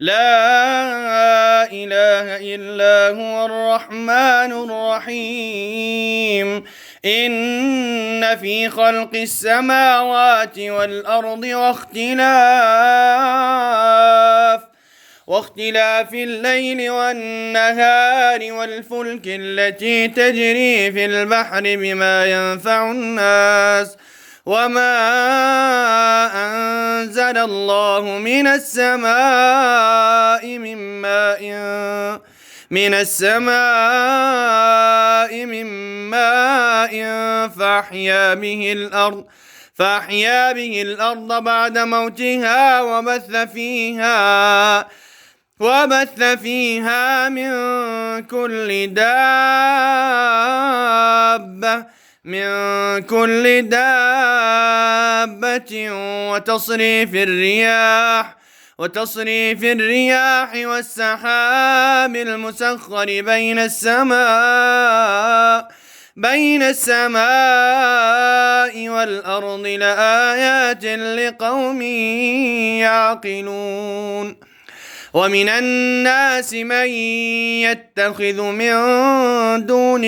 لا إله إلا هو الرحمن الرحيم إن في خلق السماوات والأرض واختلاف الليل والنهار والفلك التي تجري في البحر بما ينفع الناس وما أنزل الله من ماء فأحيا به الأرض بعد موتها وبث فيها من كل دابة وتصريف الرياح والسحاب المسخر بين السماء والأرض لآيات لقوم يعقلون. ومن الناس من يتخذ من دون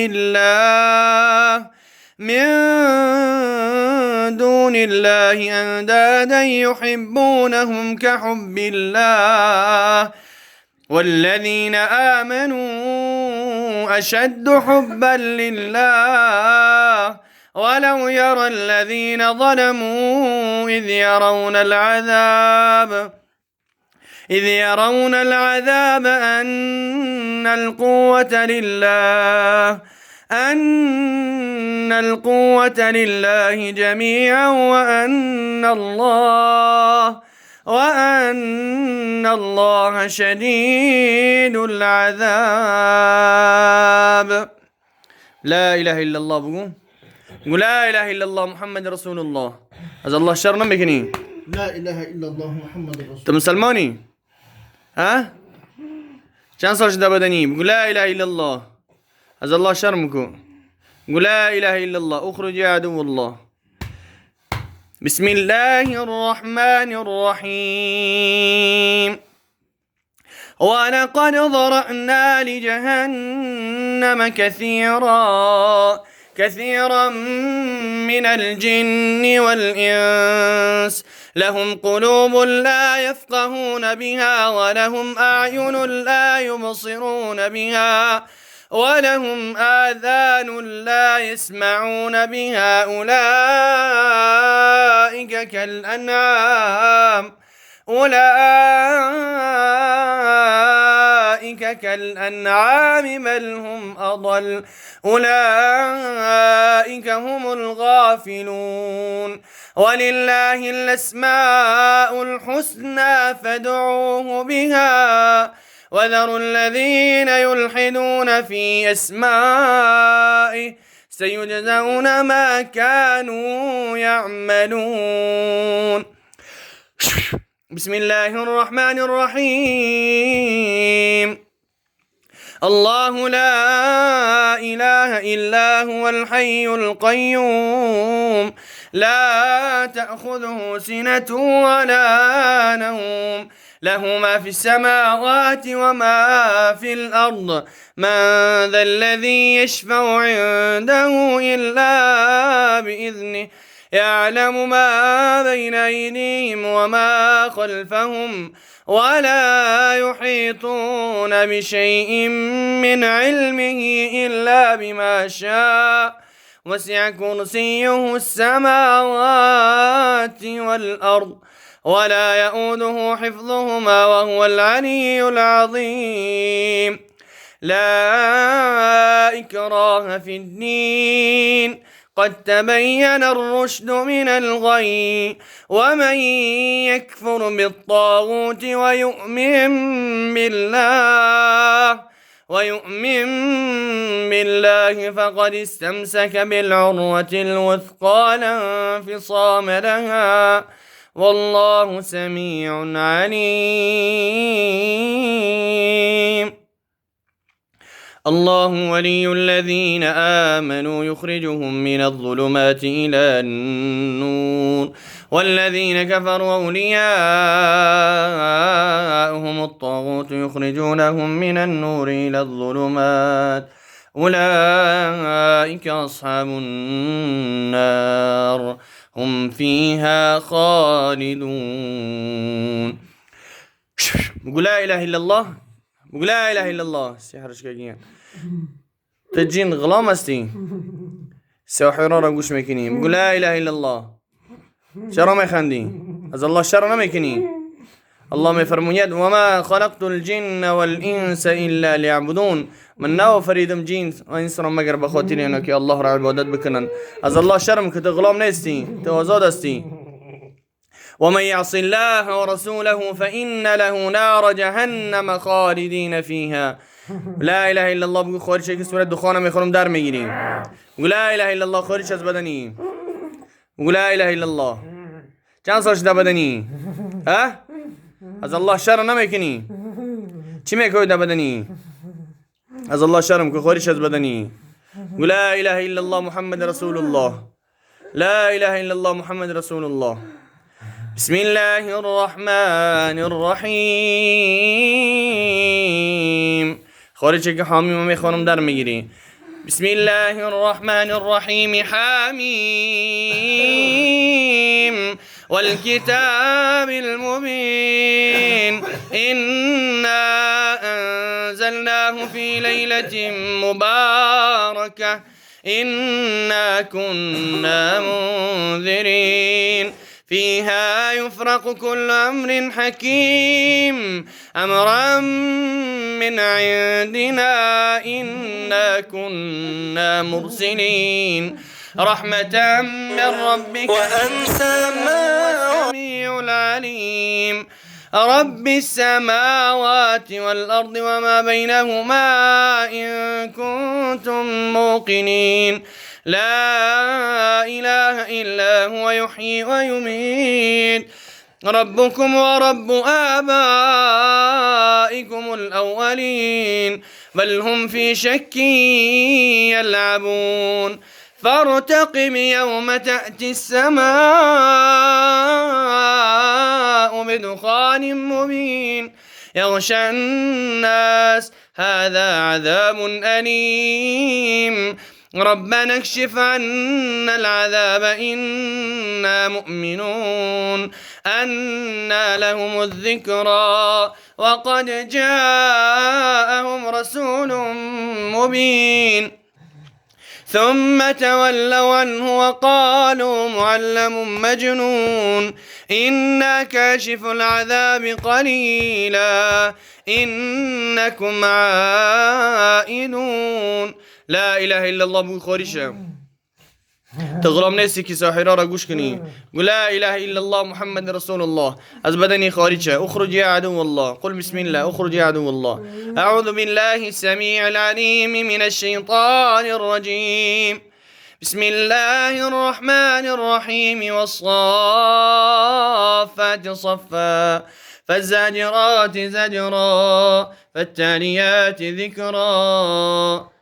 الله أندادا يحبونهم كحب الله والذين آمنوا أشد حبا لله ولو يرى الذين ظلموا إذ يرون العذاب أن القوة لله جميعا وأن الله شديد العذاب. لا إله إلا الله بقول لا إله إلا الله محمد رسول الله. از الله شر نمیکنی. لا إله إلا الله محمد رسول الله. تو مسلمانی؟ ها؟ چند سال شده بدنی؟ بگو لا اله الا الله. از الله شرم کن. بگو لا اله الا الله. اخرج يا عدو الله. بسم الله الرحمن الرحيم. ولقد ذرأنا لجهنم كثيرا من الجن والإنس لهم قلوب لا يفقهون بها ولهم أعين لا يبصرون بها ولهم آذان لا يسمعون بها أولئك كالأنعام بل هم أضل أولئك هم الغافلون. ولله الأسماء الحسنى فادعوه بها وذروا الذين يلحدون في أسمائه سيجزون ما كانوا يعملون. بسم الله الرحمن الرحيم. الله لا إله إلا هو الحي القيوم لا تأخذه سنة ولا نوم له ما في السماوات وما في الأرض من ذا الذي يشفع عنده إلا بإذنه يعلم ما بين أيديهم وما خلفهم ولا يحيطون بشيء من علمه إلا بما شاء وسع كرسيه السماوات والأرض ولا يؤوده حفظهما وهو العلي العظيم. لا إكراه في الدين قد تبين الرشد من الغي ومن يكفر بالطاغوت ويؤمن بالله فقد استمسك بالعروة الوثقى لا انفصام لها والله سميع عليم. الله ولي الذين آمنوا يخرجهم من الظلمات إلى النور والذين كفروا أولياؤهم الطاغوت يخرجونهم من النور إلى الظلمات أولئك أصحاب النار هم فيها خالدون. بقول لا إله إلا الله، بقول لا إله إلا الله. سحرش كاجين تجين غلام استي سوحرارا قوش مكني. بقول لا إله إلا الله شر ما يخندي از الله شر ما يكني. الله ما يفرمون وما خلقت الجن والإنس إلا ليعبدون. من ناو فريدم جين وإنسان ما قرب أخوتي لأنك يا الله رع عبادات بكنن از الله شرم كتغلام نستي توازاد استي. ومن يعص الله ورسوله فإن له نار جهنم خالدين فيها. لا إله إلا الله. بقول خارج شيء سورة دخانه میخورم در میگیریم. بقول لا إله إلا الله خارج از بدنی. بقول لا إله إلا الله. چند سال شده بدنی؟ ها؟ از الله شر نمیکنی. چی میکنی در بدنی؟ از الله شرم که خارج از بدنی. بقول لا إله إلا الله محمد رسول الله. لا إله إلا الله محمد رسول الله. بسم الله الرحمن الرحيم. خارج که حامی ما میخوانم در میگیری. بسم الله الرحمن الرحيم. حميم والكتاب المبين إنا أنزلناه في ليلة مباركة إنا كنا منذرين فيها يفرق كل أمر حكيم أمرا من عندنا إنا كنا مرسلين رحمة من ربك وأنت السميع العليم رب السماوات والأرض وما بينهما إن كنتم موقنين لا إله إلا هو يحيي ويميت ربكم ورب آبائكم الأولين بل هم في شك يلعبون فارتقب يوم تأتي السماء بدخان مبين يغشى الناس هذا عذاب أليم ربنا اكشف عنا العذاب إنا مؤمنون أنى لهم الذكرى وقد جاءهم رسول مبين ثم تولوا عنه وقالوا معلم مجنون إنا كاشف العذاب قليلا إنكم عائدون. لا إله إلا الله. بقول خارجة تغلام نسي كي ساحرة رجوش كني. قل لا إله إلا الله محمد رسول الله. از بدني خارجة. اخرج يا عدو الله. قل بسم الله. اخرج يا عدو الله. أعوذ بالله السميع العليم من الشيطان الرجيم. بسم الله الرحمن الرحيم والصافات صفا فالزاجرات زجرا فالتاليات ذكرا.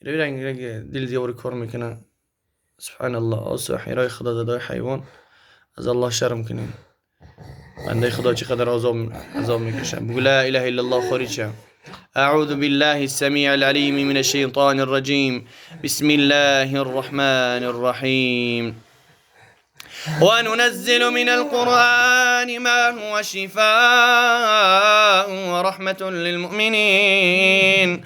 دل زي وركور مكنا سبحان الله أو ساحرة خدا داي حيوان از الله شرم کنین بنده خدا چه قدر عذاب میکشن. بقول لا إله إلا الله خارجة. أعوذ بالله السميع العليم من الشيطان الرجيم. بسم الله الرحمن الرحيم. وننزل من القرآن ما هو شفاء ورحمة للمؤمنين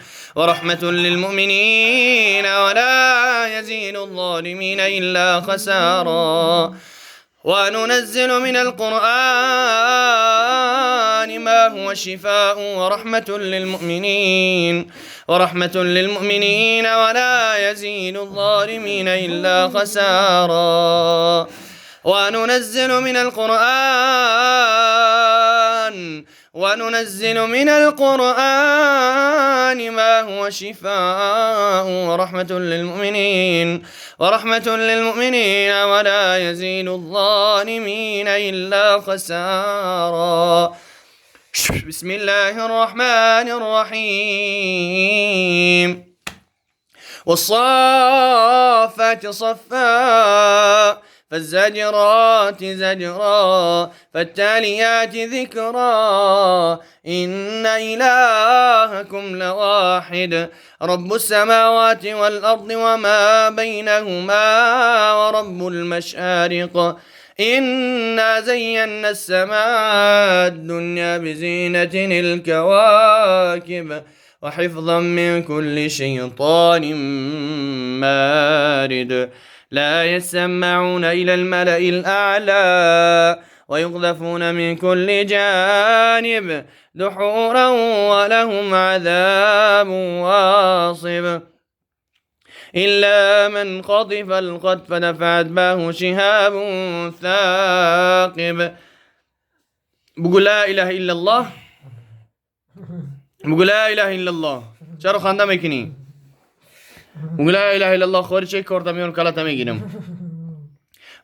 ولا يزيد الظالمين إلا خسارا. وننزل من القرآن ما هو شفاء ورحمة للمؤمنين ولا يزيد الظالمين إلا خسارا. وننزل من القرآن ما هو شفاء ورحمة للمؤمنين ولا يزيد الظالمين إلا خسارا. بسم الله الرحمن الرحيم. والصافات صفا فالزاجرات زجرا فالتاليات ذكرا إن إلهكم لواحد رب السماوات والأرض وما بينهما ورب المشارق إنا زينا السماء الدنيا بزينة الكواكب وحفظا من كل شيطان مارد لا يسمعون إلى الملأ الأعلى ويقذفون من كل جانب دحورا ولهم عذاب واصب إلا من خطف الخطف فأتبعه شهاب ثاقب. بقول لا إله إلا الله، بقول لا إله إلا الله چرا خنده میکنی؟ بقول لا إله إلا الله خوری چه کارتا میون کلاتا میگیرم.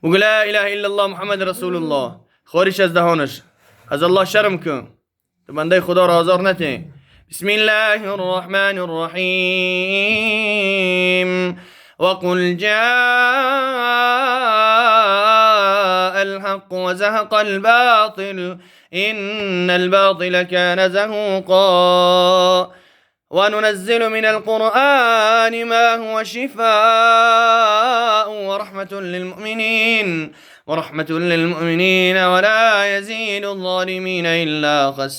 بقول لا إله إلا الله محمد رسول الله خوریش از دهانش از الله شرم کن تو بنده خدا را آزار نته. بسم الله الرحمن الرحيم وقل جاء الحق وزهق الباطل إن الباطل كان زهوقا وننزل من القرآن ما هو شفاء ورحمة للمؤمنين ولا يزيد الظالمين إلا خسارا.